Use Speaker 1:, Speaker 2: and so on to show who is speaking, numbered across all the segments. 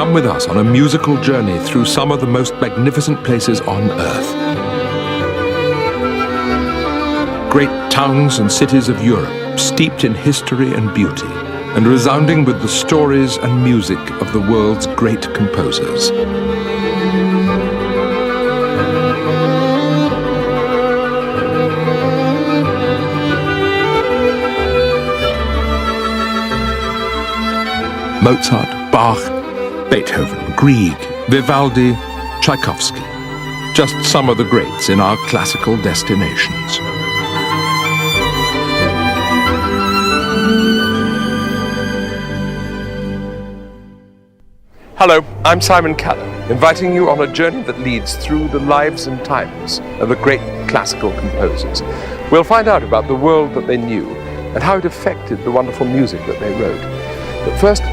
Speaker 1: come with us on a musical journey through some of the most magnificent places on earth. Great towns and cities of Europe, steeped in history and beauty, and resounding with the stories and music of the world's great composers. Mozart, Bach, Beethoven, Grieg, Vivaldi, Tchaikovsky. Just some of the greats in our classical destinations.
Speaker 2: Hello, I'm Simon Callow, inviting you on a journey that leads through the lives and times of the great classical composers. We'll find out about the world that they knew and how it affected the wonderful music that they wrote. But first,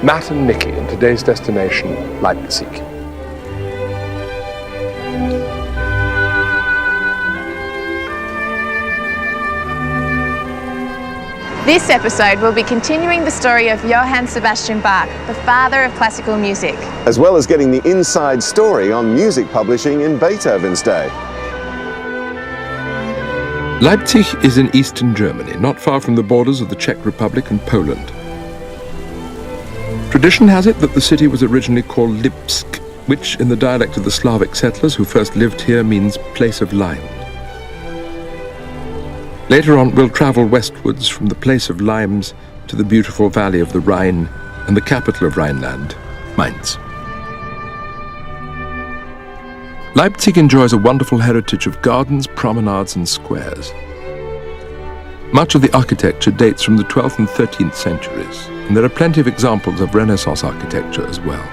Speaker 2: Matt and Nikki in today's destination, Leipzig.
Speaker 3: This episode will be continuing the story of Johann Sebastian Bach, the father of classical music.
Speaker 4: As well as getting the inside story on music publishing in Beethoven's day.
Speaker 1: Leipzig is in eastern Germany, not far from the borders of the Czech Republic and Poland. Tradition has it that the city was originally called Lipsk, which in the dialect of the Slavic settlers who first lived here means place of lime. Later on, we'll travel westwards from the place of limes to the beautiful valley of the Rhine and the capital of Rhineland, Mainz. Leipzig enjoys a wonderful heritage of gardens, promenades and squares. Much of the architecture dates from the 12th and 13th centuries, and there are plenty of examples of Renaissance architecture as well.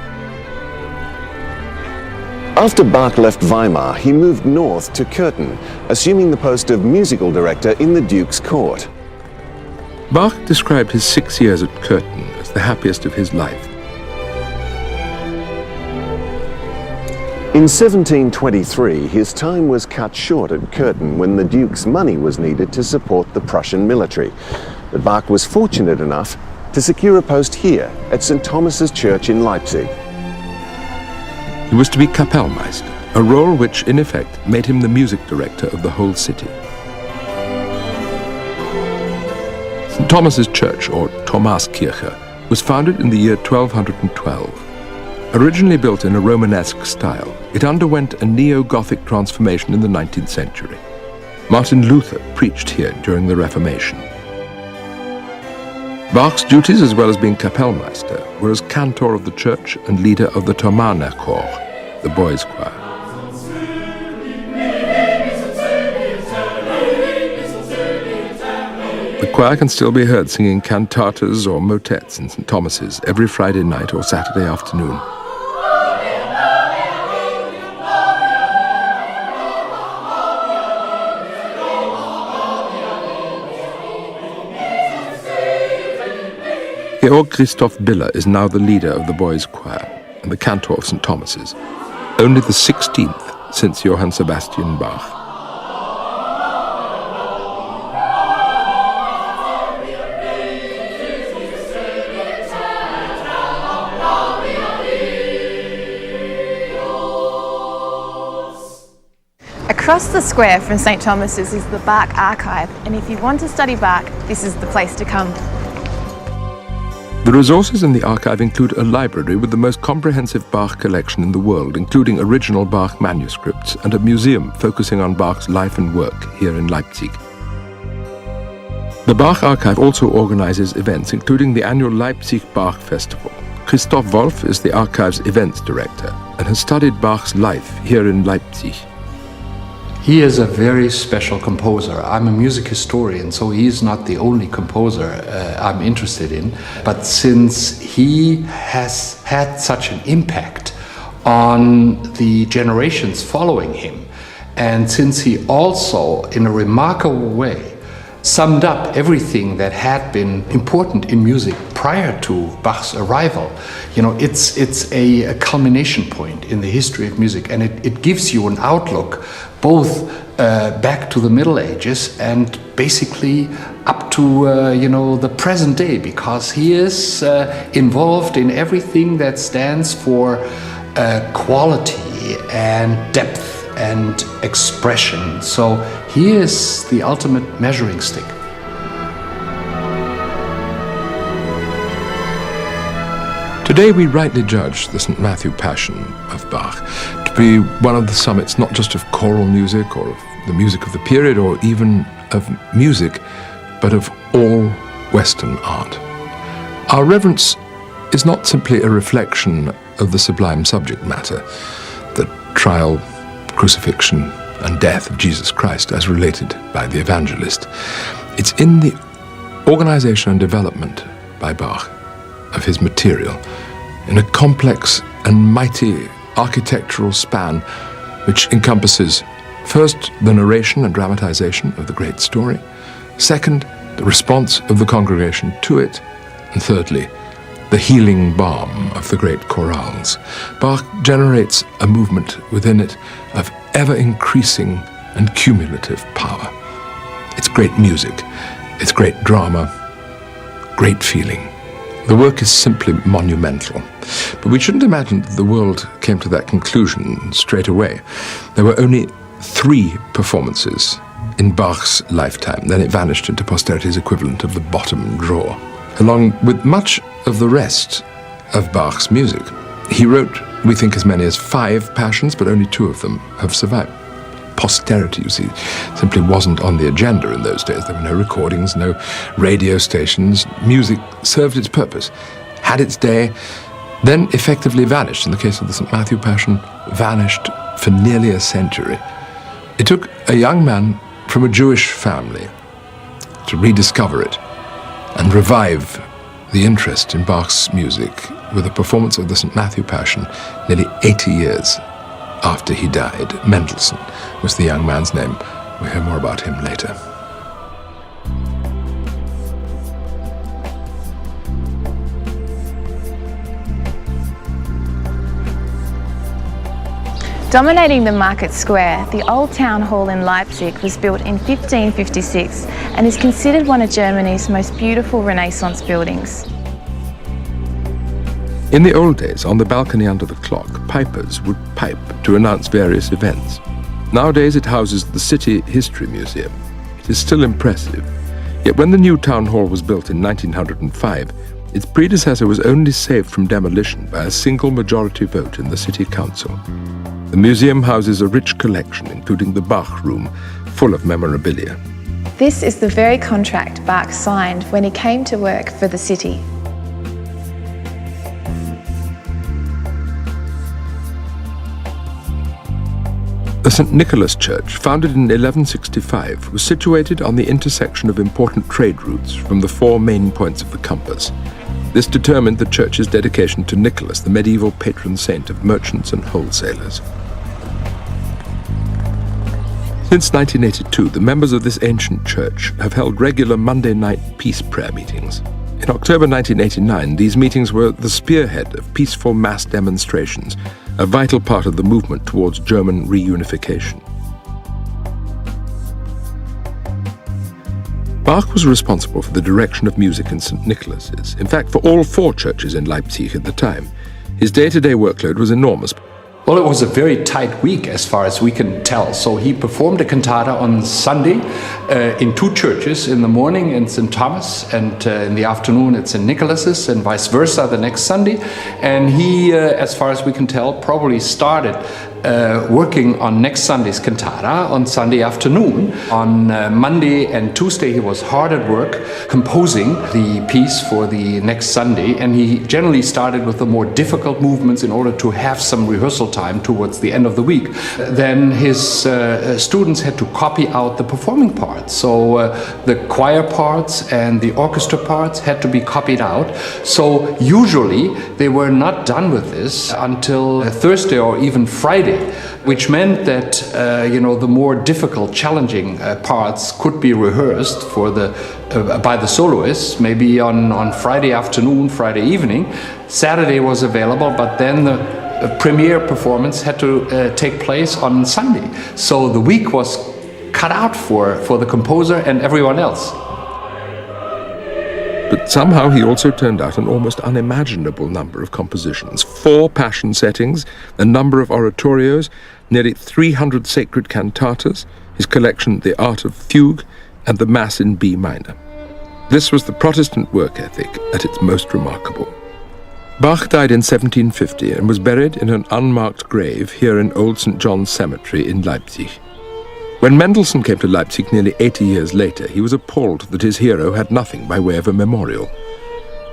Speaker 4: After Bach left Weimar, he moved north to Cöthen, assuming the post of musical director in the Duke's court.
Speaker 1: Bach described his 6 years at Cöthen as the happiest of his life.
Speaker 4: In 1723, his time was cut short at Cöthen when the Duke's money was needed to support the Prussian military. But Bach was fortunate enough to secure a post here at St. Thomas's Church in Leipzig.
Speaker 1: He was to be Kapellmeister, a role which, in effect, made him the music director of the whole city. St. Thomas's Church, or Thomaskirche, was founded in the year 1212. Originally built in a Romanesque style, it underwent a neo-Gothic transformation in the 19th century. Martin Luther preached here during the Reformation. Bach's duties, as well as being Kapellmeister, were as cantor of the church and leader of the Thomaner Chor, the boys' choir. The choir can still be heard singing cantatas or motets in St. Thomas's every Friday night or Saturday afternoon. Georg Christoph Biller is now the leader of the boys' choir and the cantor of St. Thomas's, only the 16th since Johann Sebastian Bach.
Speaker 3: Across the square from St. Thomas's is the Bach Archive, and if you want to study Bach, this is the place to come.
Speaker 1: The resources in the archive include a library with the most comprehensive Bach collection in the world, including original Bach manuscripts, and a museum focusing on Bach's life and work here in Leipzig. The Bach Archive also organizes events, including the annual Leipzig Bach Festival. Christoph Wolf is the archive's events director and has studied Bach's life here in Leipzig.
Speaker 5: He is a very special composer. I'm a music historian, so he's not the only composer I'm interested in. But since he has had such an impact on the generations following him, and since he also, in a remarkable way, summed up everything that had been important in music prior to Bach's arrival, you know, it's a culmination point in the history of music, and it gives you an outlook both back to the Middle Ages and basically up to the present day, because he is involved in everything that stands for quality and depth and expression. So he is the ultimate measuring stick.
Speaker 1: Today we rightly judge the St. Matthew Passion of Bach to be one of the summits not just of choral music or of the music of the period or even of music, but of all Western art. Our reverence is not simply a reflection of the sublime subject matter, the trial, crucifixion, and death of Jesus Christ as related by the evangelist. It's in the organization and development by Bach of his material, in a complex and mighty architectural span which encompasses first the narration and dramatization of the great story, second the response of the congregation to it, and thirdly the healing balm of the great chorales. Bach generates a movement within it of ever-increasing and cumulative power. It's great music, it's great drama, great feeling. The work is simply monumental. But we shouldn't imagine that the world came to that conclusion straight away. There were only 3 performances in Bach's lifetime. Then it vanished into posterity's equivalent of the bottom drawer. Along with much of the rest of Bach's music, he wrote, we think, as many as 5 passions, but only 2 of them have survived. Posterity, you see, simply wasn't on the agenda in those days. There were no recordings, no radio stations. Music served its purpose, had its day, then effectively vanished. In the case of the St. Matthew Passion, vanished for nearly a century. It took a young man from a Jewish family to rediscover it and revive the interest in Bach's music with a performance of the St. Matthew Passion nearly 80 years after he died. Mendelssohn was the young man's name. We'll hear more about him later.
Speaker 3: Dominating the market square, the old town hall in Leipzig was built in 1556 and is considered one of Germany's most beautiful Renaissance buildings.
Speaker 1: In the old days, on the balcony under the clock, pipers would pipe to announce various events. Nowadays it houses the City History Museum. It is still impressive. Yet when the new town hall was built in 1905, its predecessor was only saved from demolition by a single majority vote in the City Council. The museum houses a rich collection, including the Bach Room, full of memorabilia.
Speaker 3: This is the very contract Bach signed when he came to work for the city.
Speaker 1: The St. Nicholas Church, founded in 1165, was situated on the intersection of important trade routes from the 4 main points of the compass. This determined the church's dedication to Nicholas, the medieval patron saint of merchants and wholesalers. Since 1982, the members of this ancient church have held regular Monday night peace prayer meetings. In October 1989, these meetings were the spearhead of peaceful mass demonstrations, a vital part of the movement towards German reunification. Bach was responsible for the direction of music in St. Nicholas's, in fact for all 4 churches in Leipzig at the time. His day-to-day workload was enormous.
Speaker 5: Well, it was a very tight week as far as we can tell. So he performed a cantata on Sunday in 2 churches, in the morning in St. Thomas and in the afternoon at St. Nicholas's, and vice versa the next Sunday. And he, as far as we can tell, probably started working on next Sunday's cantata on Sunday afternoon. On Monday and Tuesday he was hard at work composing the piece for the next Sunday, and he generally started with the more difficult movements in order to have some rehearsal time towards the end of the week. Then his students had to copy out the performing parts, so the choir parts and the orchestra parts had to be copied out. So usually they were not done with this until Thursday or even Friday, which meant that the more difficult, challenging parts could be rehearsed for by the soloists, maybe on Friday afternoon, Friday evening. Saturday was available, but then the premiere performance had to take place on Sunday. So the week was cut out for the composer and everyone else.
Speaker 1: But somehow he also turned out an almost unimaginable number of compositions, 4 passion settings, a number of oratorios, nearly 300 sacred cantatas, his collection The Art of Fugue, and the Mass in B minor. This was the Protestant work ethic at its most remarkable. Bach died in 1750 and was buried in an unmarked grave here in Old St. John's Cemetery in Leipzig. When Mendelssohn came to Leipzig nearly 80 years later, he was appalled that his hero had nothing by way of a memorial.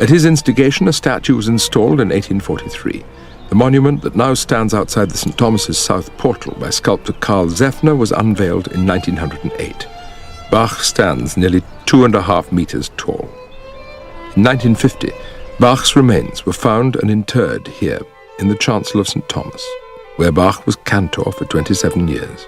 Speaker 1: At his instigation, a statue was installed in 1843. The monument that now stands outside the St. Thomas's South Portal by sculptor Karl Zeffner was unveiled in 1908. Bach stands nearly 2.5 meters tall. In 1950, Bach's remains were found and interred here in the chancel of St. Thomas, where Bach was cantor for 27 years.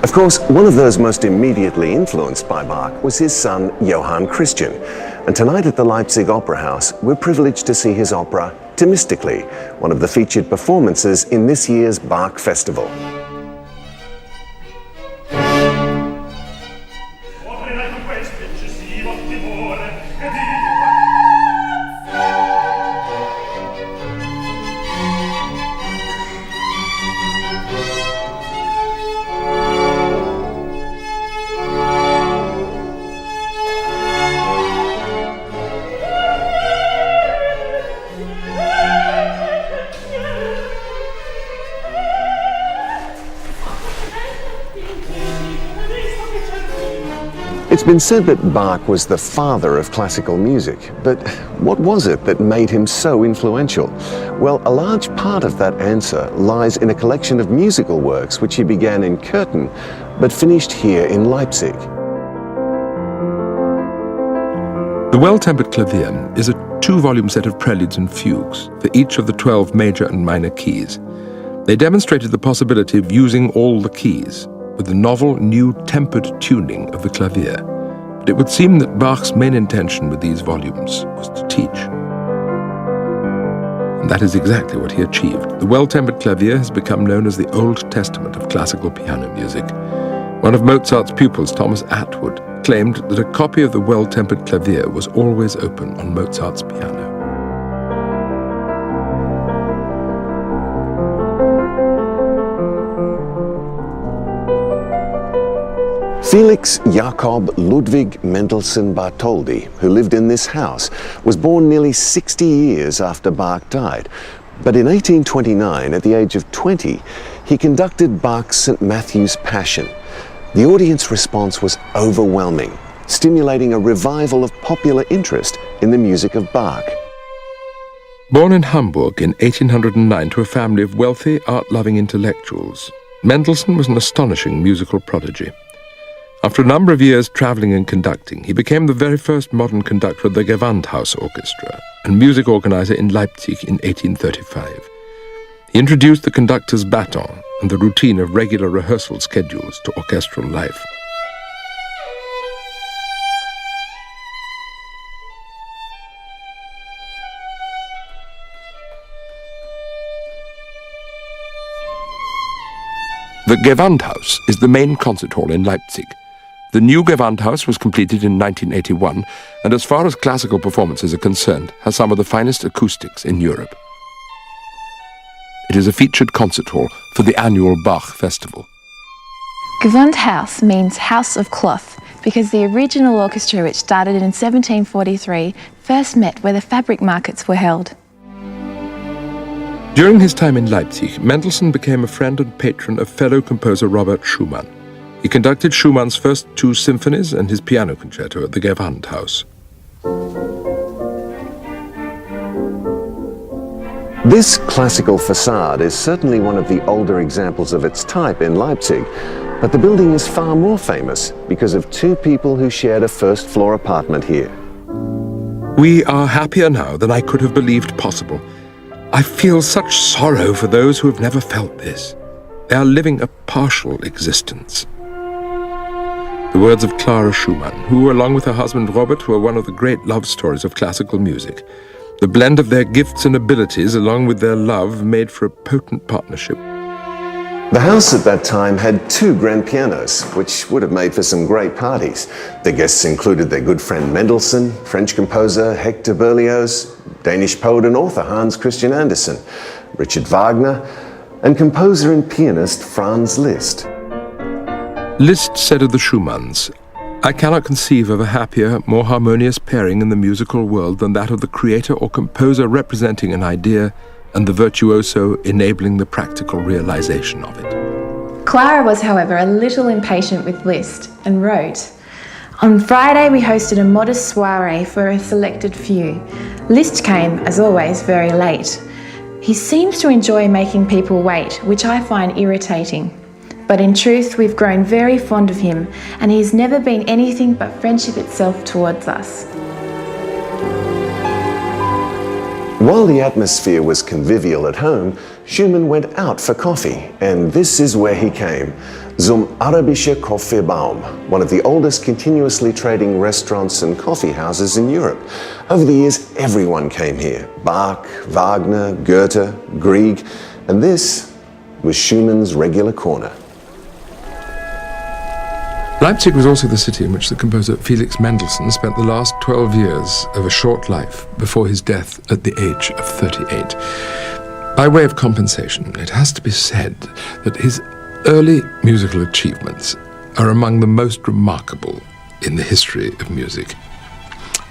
Speaker 4: Of course, one of those most immediately influenced by Bach was his son, Johann Christian. And tonight at the Leipzig Opera House, we're privileged to see his opera, Themistocles, one of the featured performances in this year's Bach Festival. It's been said that Bach was the father of classical music, but what was it that made him so influential? Well, a large part of that answer lies in a collection of musical works which he began in Köthen, but finished here in Leipzig.
Speaker 1: The Well-Tempered Clavier is a 2-volume set of preludes and fugues for each of the 12 major and minor keys. They demonstrated the possibility of using all the keys, with the novel new tempered tuning of the clavier. But it would seem that Bach's main intention with these volumes was to teach. And that is exactly what he achieved. The Well-Tempered Clavier has become known as the Old Testament of classical piano music. One of Mozart's pupils, Thomas Attwood, claimed that a copy of the Well-Tempered Clavier was always open on Mozart's piano.
Speaker 4: Felix Jakob Ludwig Mendelssohn Bartholdy, who lived in this house, was born nearly 60 years after Bach died. But in 1829, at the age of 20, he conducted Bach's St. Matthew's Passion. The audience response was overwhelming, stimulating a revival of popular interest in the music of Bach.
Speaker 1: Born in Hamburg in 1809 to a family of wealthy, art-loving intellectuals, Mendelssohn was an astonishing musical prodigy. After a number of years traveling and conducting, he became the very first modern conductor of the Gewandhaus Orchestra and music organizer in Leipzig in 1835. He introduced the conductor's baton and the routine of regular rehearsal schedules to orchestral life. The Gewandhaus is the main concert hall in Leipzig. The new Gewandhaus was completed in 1981 and, as far as classical performances are concerned, has some of the finest acoustics in Europe. It is a featured concert hall for the annual Bach Festival.
Speaker 3: Gewandhaus means house of cloth because the original orchestra, which started in 1743, first met where the fabric markets were held.
Speaker 1: During his time in Leipzig, Mendelssohn became a friend and patron of fellow composer Robert Schumann. He conducted Schumann's first 2 symphonies and his piano concerto at the Gewandhaus.
Speaker 4: This classical facade is certainly one of the older examples of its type in Leipzig, but the building is far more famous because of 2 people who shared a first-floor apartment here.
Speaker 1: We are happier now than I could have believed possible. I feel such sorrow for those who have never felt this. They are living a partial existence. The words of Clara Schumann, who, along with her husband Robert, were one of the great love stories of classical music. The blend of their gifts and abilities, along with their love, made for a potent partnership.
Speaker 4: The house at that time had 2 grand pianos, which would have made for some great parties. The guests included their good friend Mendelssohn, French composer Hector Berlioz, Danish poet and author Hans Christian Andersen, Richard Wagner, and composer and pianist Franz Liszt.
Speaker 1: Liszt said of the Schumanns, "I cannot conceive of a happier, more harmonious pairing in the musical world than that of the creator or composer representing an idea and the virtuoso enabling the practical realization of it."
Speaker 3: Clara was, however, a little impatient with Liszt and wrote, "On Friday we hosted a modest soiree for a selected few. Liszt came, as always, very late. He seems to enjoy making people wait, which I find irritating. But in truth, we've grown very fond of him, and he's never been anything but friendship itself towards us."
Speaker 4: While the atmosphere was convivial at home, Schumann went out for coffee, and this is where he came. Zum Arabischer Kaffeebaum, one of the oldest continuously trading restaurants and coffee houses in Europe. Over the years, everyone came here. Bach, Wagner, Goethe, Grieg, and this was Schumann's regular corner.
Speaker 1: Leipzig was also the city in which the composer Felix Mendelssohn spent the last 12 years of a short life before his death at the age of 38. By way of compensation, it has to be said that his early musical achievements are among the most remarkable in the history of music.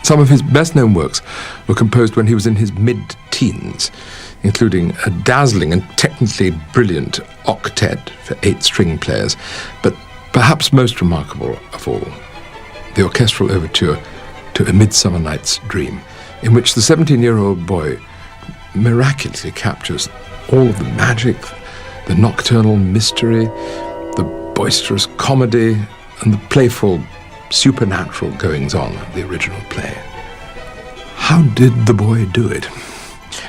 Speaker 1: Some of his best-known works were composed when he was in his mid-teens, including a dazzling and technically brilliant octet for 8 string players, but perhaps most remarkable of all, the orchestral overture to A Midsummer Night's Dream, in which the 17-year-old boy miraculously captures all of the magic, the nocturnal mystery, the boisterous comedy, and the playful supernatural goings-on of the original play. How did the boy do it?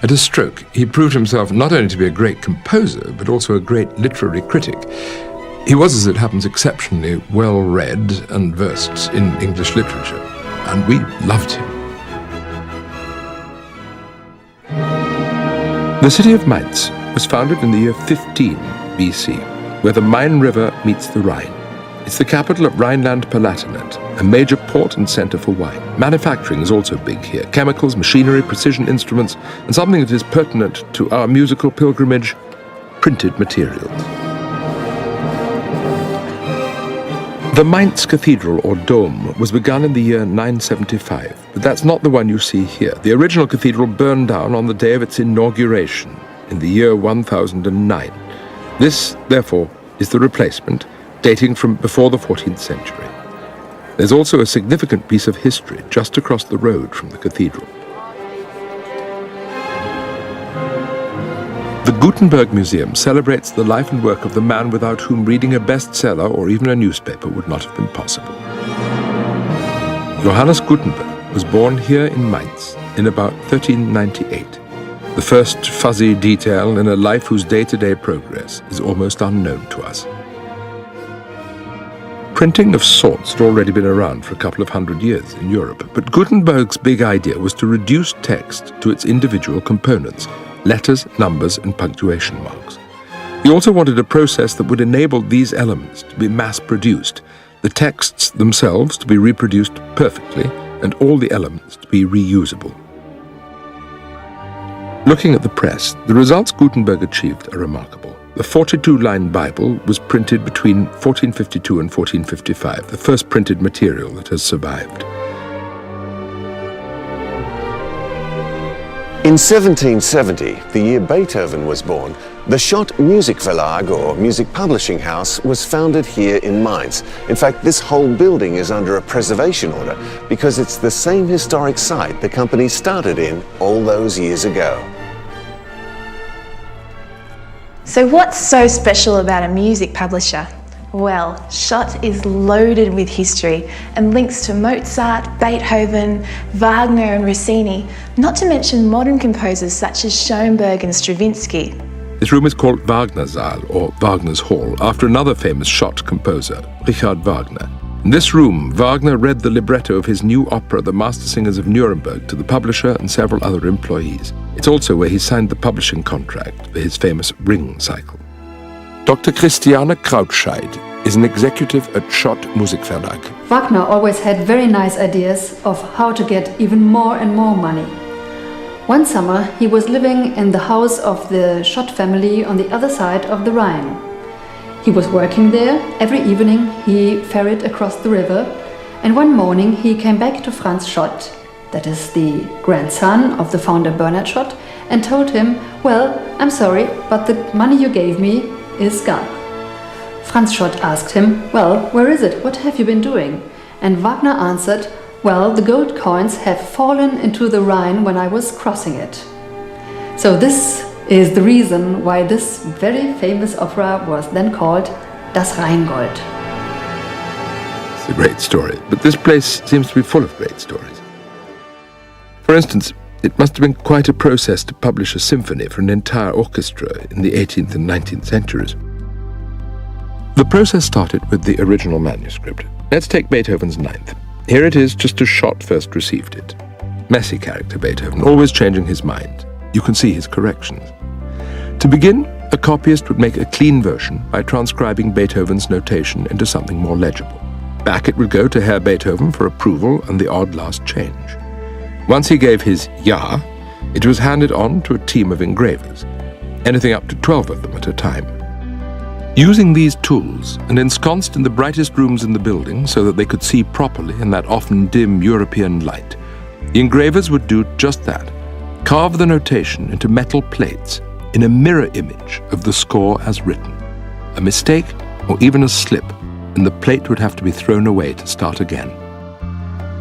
Speaker 1: At a stroke, he proved himself not only to be a great composer, but also a great literary critic. He was, as it happens, exceptionally well-read and versed in English literature, and we loved him. The city of Mainz was founded in the year 15 BC, where the Main River meets the Rhine. It's the capital of Rhineland-Palatinate, a major port and center for wine. Manufacturing is also big here. Chemicals, machinery, precision instruments, and something that is pertinent to our musical pilgrimage, printed materials. The Mainz Cathedral, or Dome, was begun in the year 975, but that's not the one you see here. The original cathedral burned down on the day of its inauguration in the year 1009. This, therefore, is the replacement, dating from before the 14th century. There's also a significant piece of history just across the road from the cathedral. The Gutenberg Museum celebrates the life and work of the man without whom reading a bestseller or even a newspaper would not have been possible. Johannes Gutenberg was born here in Mainz in about 1398, the first fuzzy detail in a life whose day-to-day progress is almost unknown to us. Printing of sorts had already been around for a couple of hundred years in Europe, but Gutenberg's big idea was to reduce text to its individual components: letters, numbers, and punctuation marks. He also wanted a process that would enable these elements to be mass-produced, the texts themselves to be reproduced perfectly, and all the elements to be reusable. Looking at the press, the results Gutenberg achieved are remarkable. The 42-line Bible was printed between 1452 and 1455, the first printed material that has survived.
Speaker 4: In 1770, the year Beethoven was born, the Schott Musikverlag, or music publishing house, was founded here in Mainz. In fact, this whole building is under a preservation order because it's the same historic site the company started in all those years ago.
Speaker 3: So what's so special about a music publisher? Well, Schott is loaded with history and links to Mozart, Beethoven, Wagner and Rossini, not to mention modern composers such as Schoenberg and Stravinsky.
Speaker 1: This room is called Wagnersaal, or Wagner's Hall, after another famous Schott composer, Richard Wagner. In this room, Wagner read the libretto of his new opera, The Master Singers of Nuremberg, to the publisher and several other employees. It's also where he signed the publishing contract for his famous Ring cycle. Dr. Christiane Krautscheid is an executive at Schott Musikverlag.
Speaker 6: Wagner always had very nice ideas of how to get even more and more money. One summer he was living in the house of the Schott family on the other side of the Rhine. He was working there. Every evening he ferried across the river, and one morning he came back to Franz Schott, that is the grandson of the founder Bernhard Schott, and told him, "Well, I'm sorry, but the money you gave me is gone." Franz Schott asked him, "Well, where is it? What have you been doing?" And Wagner answered, "Well, the gold coins have fallen into the Rhine when I was crossing it." So this is the reason why this very famous opera was then called Das Rheingold.
Speaker 1: It's a great story, but this place seems to be full of great stories. For instance, it must have been quite a process to publish a symphony for an entire orchestra in the 18th and 19th centuries. The process started with the original manuscript. Let's take Beethoven's Ninth. Here it is just as Schott first received it. Messy character Beethoven, always changing his mind. You can see his corrections. To begin, a copyist would make a clean version by transcribing Beethoven's notation into something more legible. Back it would go to Herr Beethoven for approval and the odd last change. Once he gave his Ja, it was handed on to a team of engravers, anything up to 12 of them at a time. Using these tools, and ensconced in the brightest rooms in the building so that they could see properly in that often dim European light, the engravers would do just that: carve the notation into metal plates in a mirror image of the score as written. A mistake, or even a slip, and the plate would have to be thrown away to start again.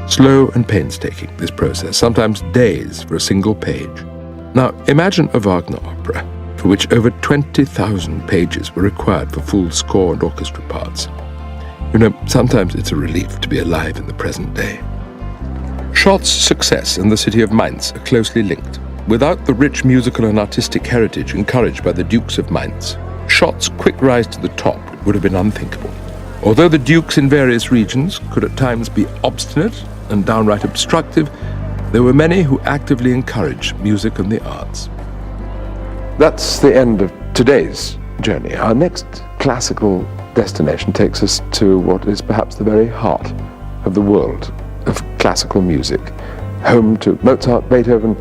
Speaker 1: Slow and painstaking, this process, sometimes days for a single page. Now, imagine a Wagner opera, for which over 20,000 pages were required for full score and orchestra parts. You know, sometimes it's a relief to be alive in the present day. Schott's success and the city of Mainz are closely linked. Without the rich musical and artistic heritage encouraged by the Dukes of Mainz, Schott's quick rise to the top would have been unthinkable. Although the dukes in various regions could at times be obstinate and downright obstructive, there were many who actively encouraged music and the arts.
Speaker 2: That's the end of today's journey. Our next classical destination takes us to what is perhaps the very heart of the world of classical music, home to Mozart, Beethoven,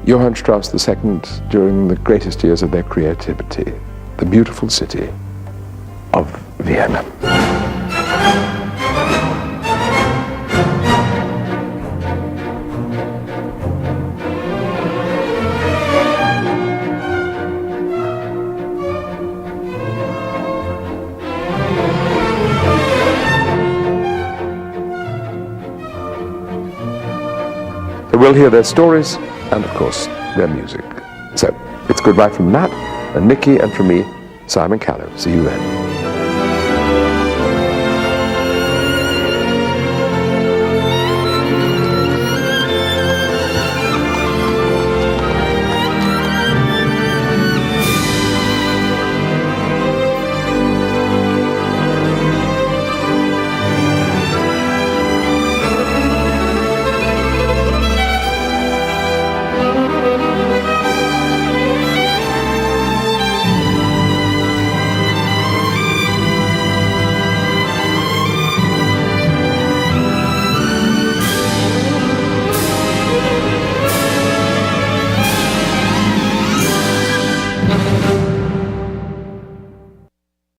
Speaker 2: Johann Strauss II during the greatest years of their creativity, the beautiful city of Vienna. we'll hear their stories and, of course, their music. So, it's goodbye from Matt and Nikki and from me, Simon Callow. See you then.